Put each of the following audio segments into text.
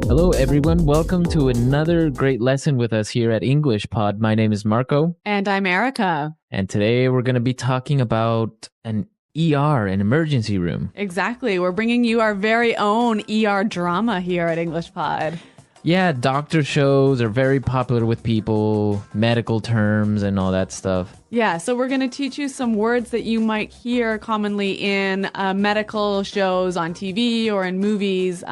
Hello, everyone. Welcome to another great lesson with us here at English Pod. My name is Marco. And I'm Erica. And today we're going to be talking about an ER, an emergency room. Exactly. We're bringing you our very own ER drama here at English Pod. Yeah, doctor shows are very popular with people, medical terms and all that stuff. Yeah, so we're going to teach you some words that you might hear commonly in medical shows on TV or in movies.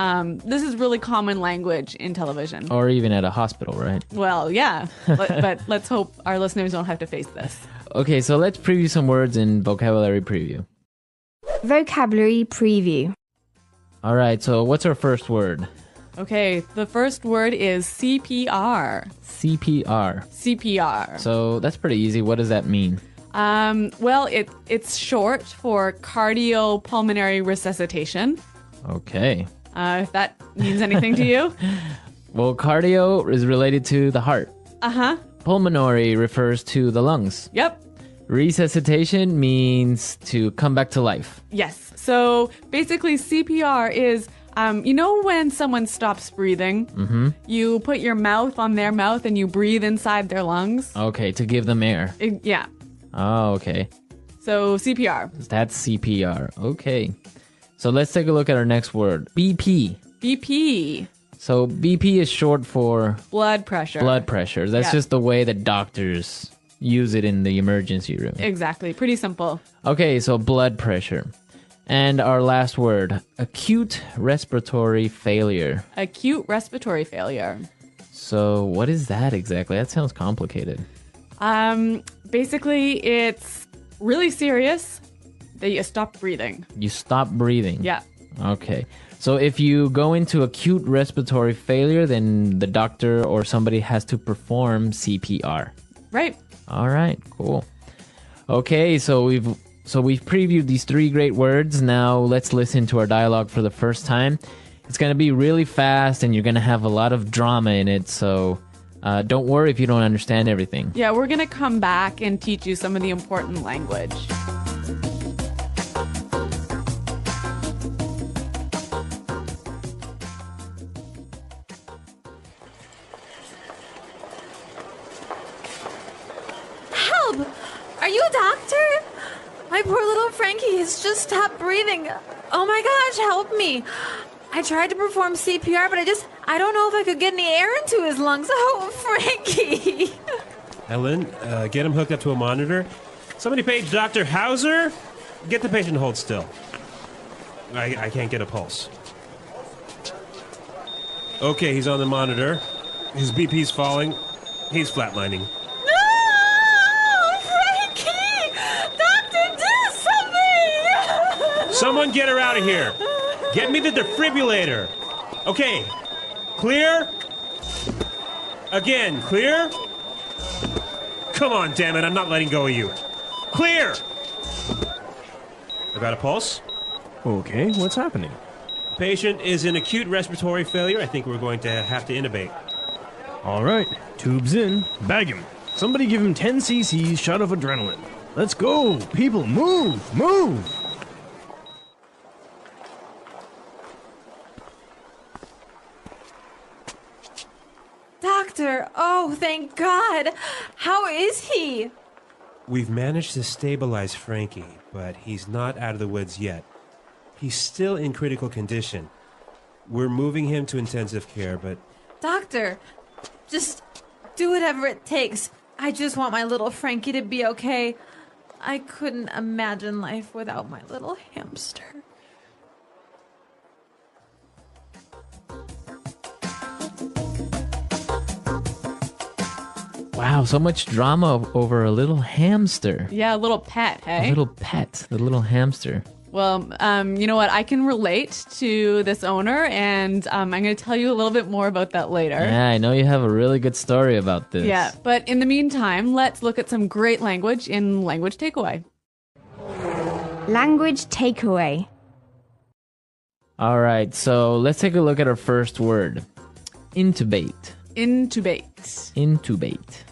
This is really common language in television. Or even at a hospital, right? Well, yeah, but let's hope our listeners don't have to face this. Okay, so let's preview some words in vocabulary preview. Vocabulary preview. All right, so what's our first word? Okay, the first word is CPR. CPR. CPR. So that's pretty easy. What does that mean? Well, it's short for cardiopulmonary resuscitation. Okay. If that means anything to you. Well, cardio is related to the heart. Uh-huh. Pulmonary refers to the lungs. Yep. Resuscitation means to come back to life. Yes. So basically CPR is, you know when someone stops breathing, you put your mouth on their mouth and you breathe inside their lungs? Okay, to give them air. Yeah. Oh, okay. So CPR. That's CPR. Okay. So let's take a look at our next word. BP. BP. So BP is short for Blood pressure. blood pressure. That's Yeah. just the way that doctors use it in the emergency room. Exactly. Pretty simple. Okay, so blood pressure. And our last word, acute respiratory failure. Acute respiratory failure. So what is that exactly? That sounds complicated. Basically, it's really serious that you stop breathing. You stop breathing. Yeah. Okay. So if you go into acute respiratory failure, then the doctor or somebody has to perform CPR. Right. All right, cool. Okay, so we've previewed these three great words. Now let's listen to our dialogue for the first time. It's going to be really fast and you're going to have a lot of drama in it, so don't worry if you don't understand everything. Yeah, we're going to come back and teach you some of the important language. Help! Are you a doctor? My poor little Frankie has just stopped breathing. Oh my gosh, help me. I tried to perform CPR, but I don't know if I could get any air into his lungs. Oh, Frankie. Ellen, get him hooked up to a monitor. Somebody page Dr. Hauser. Get the patient to hold still. I can't get a pulse. Okay, he's on the monitor. His BP's falling. He's flatlining. No! Frankie! Doctor, do something! Someone get her out of here. Get me the defibrillator. Okay, clear? Again, clear? Come on, damn it, I'm not letting go of you. Clear! I got a pulse. Okay, what's happening? Patient is in acute respiratory failure. I think we're going to have to intubate. All right, tubes in. Bag him. Somebody give him 10 cc's shot of adrenaline. Let's go. People, move, move. Doctor, oh, thank God. How is he? We've managed to stabilize Frankie, but he's not out of the woods yet. He's still in critical condition. We're moving him to intensive care, but... Doctor, just do whatever it takes. I just want my little Frankie to be okay. I couldn't imagine life without my little hamster. Wow, so much drama over a little hamster. Yeah, a little pet, hey? A little pet, the little hamster. Well, you know what? I can relate to this owner, and I'm going to tell you a little bit more about that later. Yeah, I know you have a really good story about this. Yeah, but in the meantime, let's look at some great language in Language Takeaway. Language takeaway. All right, so let's take a look at our first word. Intubate. Intubate. Intubate.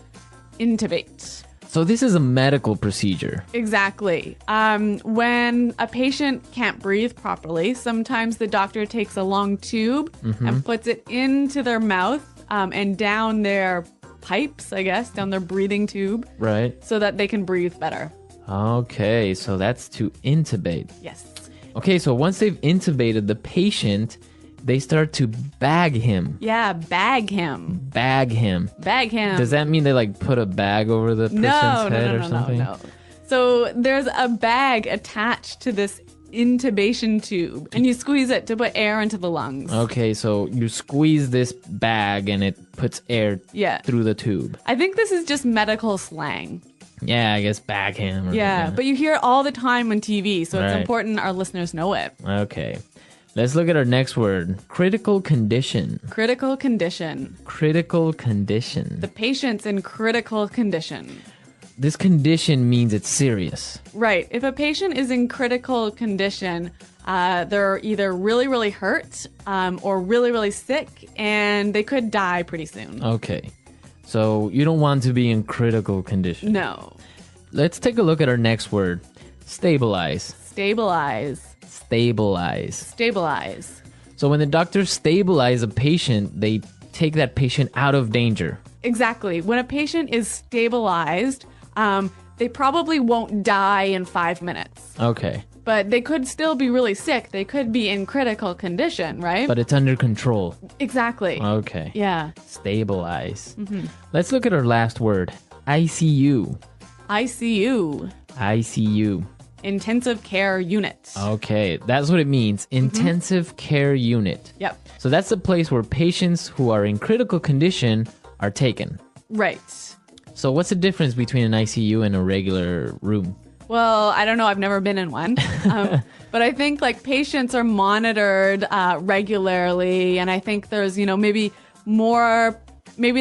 Intubate. So this is a medical procedure. Exactly. When a patient can't breathe properly, sometimes the doctor takes a long tube and puts it into their mouth and down their pipes, I guess, down their breathing tube, Right. so that they can breathe better. Okay, so that's to intubate. Yes. Okay, so once they've intubated the patient, they start to bag him. Yeah, bag him. Bag him. Bag him. Does that mean they like put a bag over the person's head or something? No. So there's a bag attached to this intubation tube, and you squeeze it to put air into the lungs. Okay, so you squeeze this bag and it puts air Yeah. through the tube. I think this is just medical slang. Yeah, I guess bag him. Yeah, but you hear it all the time on TV, so it's Right. important our listeners know it. Okay. Let's look at our next word. Critical condition. Critical condition. Critical condition. The patient's in critical condition. This condition means it's serious. Right. If a patient is in critical condition, they're either really, really hurt or really, really sick, and they could die pretty soon. Okay. So you don't want to be in critical condition. No. Let's take a look at our next word. Stabilize. Stabilize. Stabilize. Stabilize. So when the doctors stabilize a patient, they take that patient out of danger. Exactly. When a patient is stabilized, they probably won't die in 5 minutes. Okay. But they could still be really sick. They could be in critical condition, right? But it's under control. Exactly. Okay. Yeah. Stabilize. Let's look at our last word. ICU. ICU. ICU. Intensive care unit. Okay, that's what it means. Intensive care unit. Yep. So that's the place where patients who are in critical condition are taken. Right. So what's the difference between an ICU and a regular room? Well, I don't know. I've never been in one. But I think like patients are monitored regularly. And I think there's, maybe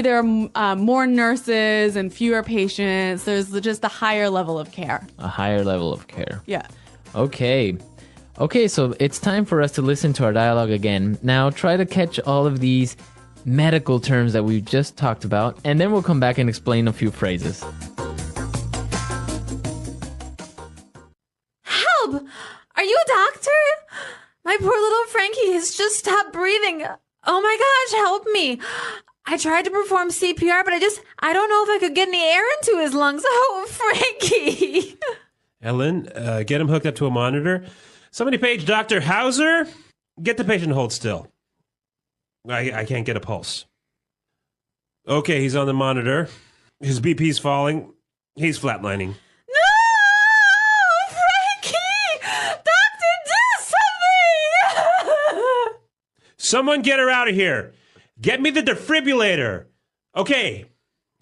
there are more nurses and fewer patients. There's just a higher level of care. A higher level of care. Yeah. Okay. Okay, so it's time for us to listen to our dialogue again. Now try to catch all of these medical terms that we just talked about, and then we'll come back and explain a few phrases. Help! Are you a doctor? My poor little Frankie has just stopped breathing. Oh my gosh, help me. I tried to perform CPR, but I don't know if I could get any air into his lungs. Oh, Frankie. Ellen, get him hooked up to a monitor. Somebody page Dr. Hauser. Get the patient to hold still. I can't get a pulse. Okay, he's on the monitor. His BP's falling. He's flatlining. No! Frankie! Doctor, do something! Someone get her out of here. Get me the defibrillator. Okay.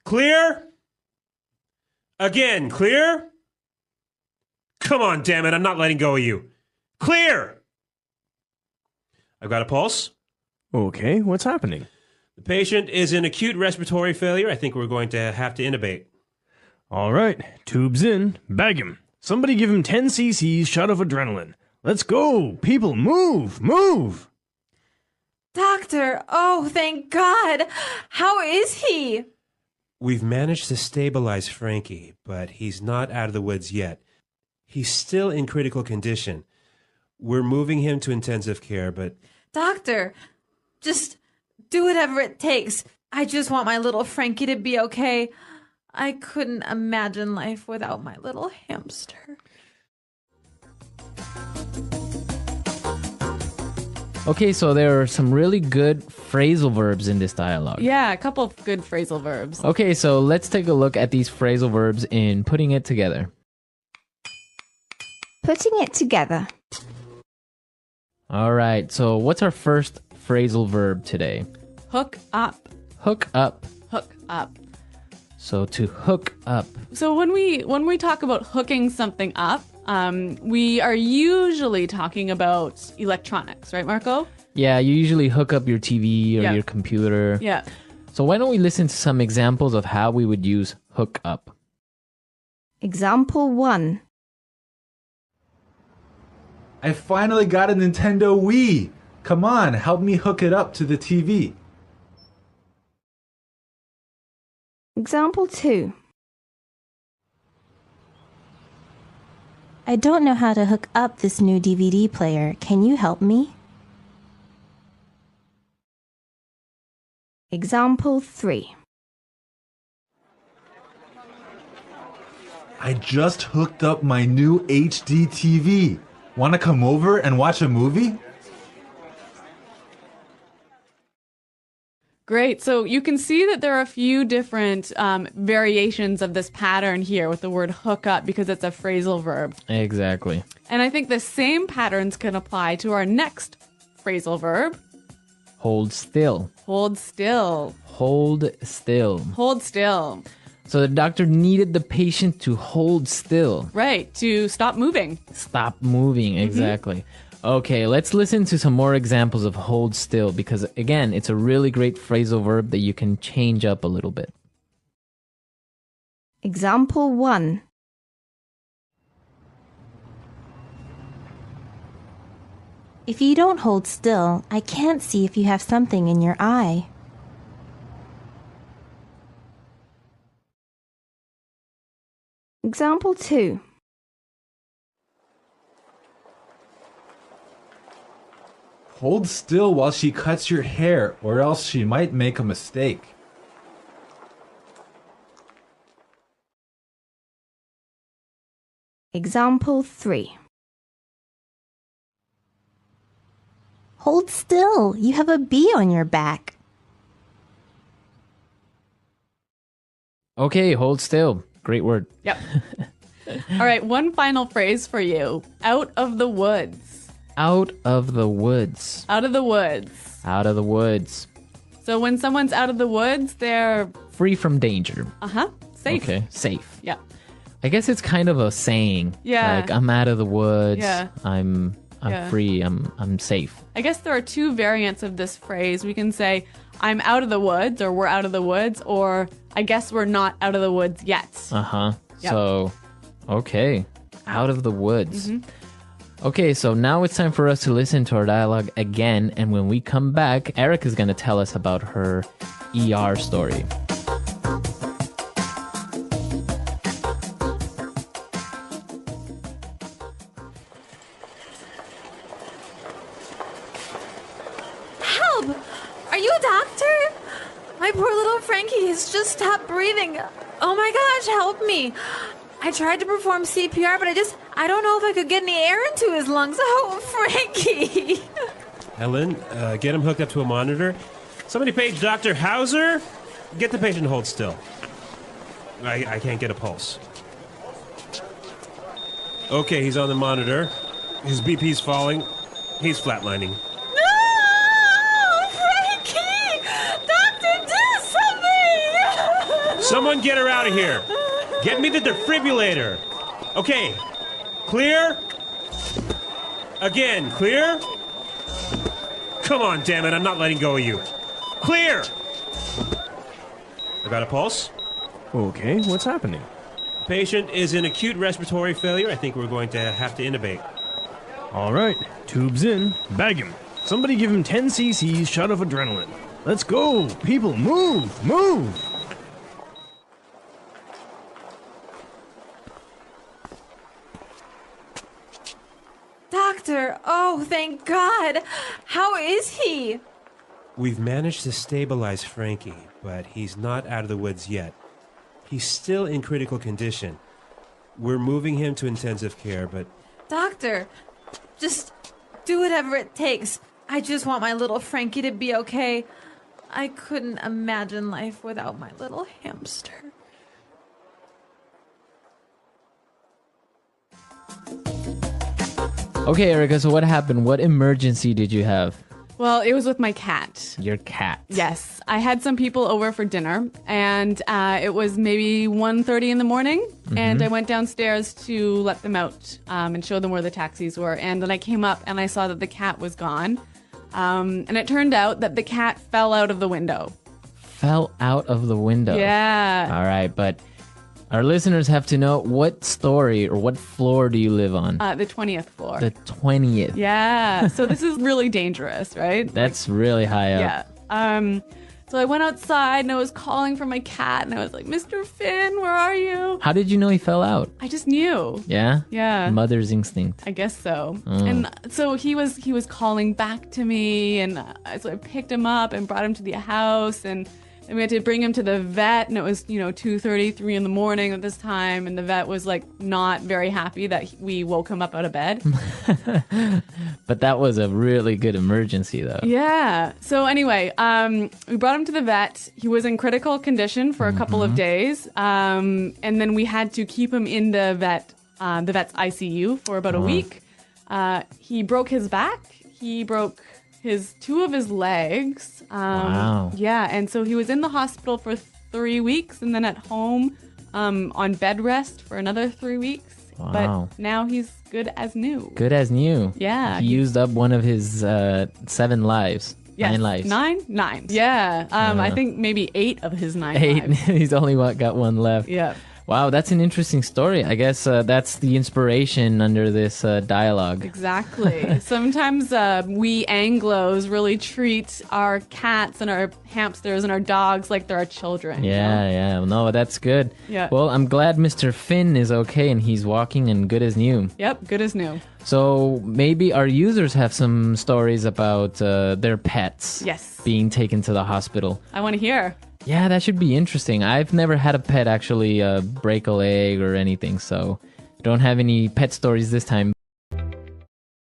Clear? Again, clear? Come on, damn it. I'm not letting go of you. Clear! I've got a pulse. Okay, what's happening? The patient is in acute respiratory failure. I think we're going to have to intubate. All right, tubes in, bag him. Somebody give him 10 cc's shot of adrenaline. Let's go! People, move! Move! Doctor, oh, thank God. How is he? We've managed to stabilize Frankie, but he's not out of the woods yet. He's still in critical condition. We're moving him to intensive care, but... Doctor, just do whatever it takes. I just want my little Frankie to be okay. I couldn't imagine life without my little hamster. Okay, so there are some really good phrasal verbs in this dialogue. Yeah, a couple of good phrasal verbs. Okay, so let's take a look at these phrasal verbs in putting it together. Putting it together. All right, so what's our first phrasal verb today? Hook up. Hook up. Hook up. So to hook up. So when we talk about hooking something up, we are usually talking about electronics, right, Marco? Yeah, you usually hook up your TV or Yeah. your computer. Yeah. So why don't we listen to some examples of how we would use hook up? Example 1. I finally got a Nintendo Wii. Come on, help me hook it up to the TV. Example 2. I don't know how to hook up this new DVD player. Can you help me? Example 3. I just hooked up my new HD TV. Want to come over and watch a movie? Great. So you can see that there are a few different variations of this pattern here with the word hook up because it's a phrasal verb. Exactly. And I think the same patterns can apply to our next phrasal verb. Hold still. Hold still. Hold still. Hold still. So the doctor needed the patient to hold still. Right. To stop moving. Stop moving. Exactly. Okay, let's listen to some more examples of hold still because, again, it's a really great phrasal verb that you can change up a little bit. Example 1. If you don't hold still, I can't see if you have something in your eye. Example 2. Hold still while she cuts your hair, or else she might make a mistake. Example 3. Hold still. You have a bee on your back. Okay, hold still. Great word. Yep. All right. One final phrase for you. Out of the woods. Out of the woods. Out of the woods. Out of the woods. So when someone's out of the woods, they're, Free from danger. safe. Okay, safe. Yeah. I guess it's kind of a saying. Yeah. Like, I'm out of the woods. Yeah. I'm Yeah. free. I'm safe. I guess there are two variants of this phrase. We can say, I'm out of the woods, or we're out of the woods, or I guess we're not out of the woods yet. Uh-huh. Yep. So, okay. Out of the woods. Okay, so now it's time for us to listen to our dialogue again. And when we come back, Erica is going to tell us about her ER story. Help! Are you a doctor? My poor little Frankie has just stopped breathing. Oh my gosh, help me. I tried to perform CPR, but I don't know if I could get any air into his lungs. Oh, Frankie! Helen, get him hooked up to a monitor. Somebody page Dr. Hauser. Get the patient to hold still. I can't get a pulse. Okay, he's on the monitor. His BP's falling. He's flatlining. No! Frankie! Doctor, do something! Someone get her out of here. Get me the defibrillator. Okay, clear? Again, clear? Come on, damn it, I'm not letting go of you. Clear! I got a pulse. Okay, what's happening? Patient is in acute respiratory failure. I think we're going to have to intubate. All right, tubes in, bag him. Somebody give him 10 cc's shot of adrenaline. Let's go, people, move, move! Doctor, oh, thank God. How is he? We've managed to stabilize Frankie, but he's not out of the woods yet. He's still in critical condition. We're moving him to intensive care, but... Doctor, just do whatever it takes. I just want my little Frankie to be okay. I couldn't imagine life without my little hamster. Okay, Erica, so what happened? What emergency did you have? Well, it was with my cat. Your cat. Yes. I had some people over for dinner, and it was maybe 1:30 in the morning, and I went downstairs to let them out and show them where the taxis were. And then I came up, and I saw that the cat was gone. And it turned out that the cat fell out of the window. Fell out of the window. Yeah. All right, but our listeners have to know what story or what floor do you live on? The 20th floor. The 20th. Yeah. So this is really dangerous, right? That's really high up. Yeah. So I went outside and I was calling for my cat and I was like, Mr. Finn, where are you? How did you know he fell out? I just knew. Yeah? Yeah. Mother's instinct. I guess so. And so he was calling back to me, and so I picked him up and brought him to the house, and we had to bring him to the vet, and it was 2:33 in the morning at this time, and the vet was like not very happy that we woke him up out of bed. But that was a really good emergency, though. Yeah. So anyway, we brought him to the vet. He was in critical condition for a couple of days, and then we had to keep him in the vet's ICU for about a week. He broke his back. He broke two of his legs. Wow. Yeah, and so he was in the hospital for 3 weeks, and then at home on bed rest for another 3 weeks. Wow. But now he's good as new. Good as new. Yeah. He used up one of his 7 lives. Yes. 9 lives. Nine. Yeah. I think maybe 8 of his 9 8. lives. He's only got 1 left. Yeah. Wow, that's an interesting story. I guess that's the inspiration under this dialogue. Exactly. Sometimes we Anglos really treat our cats and our hamsters and our dogs like they're our children. Yeah. No, that's good. Yeah. Well, I'm glad Mr. Finn is okay and he's walking and good as new. Yep, good as new. So maybe our users have some stories about their pets Yes. being taken to the hospital. I want to hear. Yeah, that should be interesting. I've never had a pet actually break a leg or anything, so don't have any pet stories this time.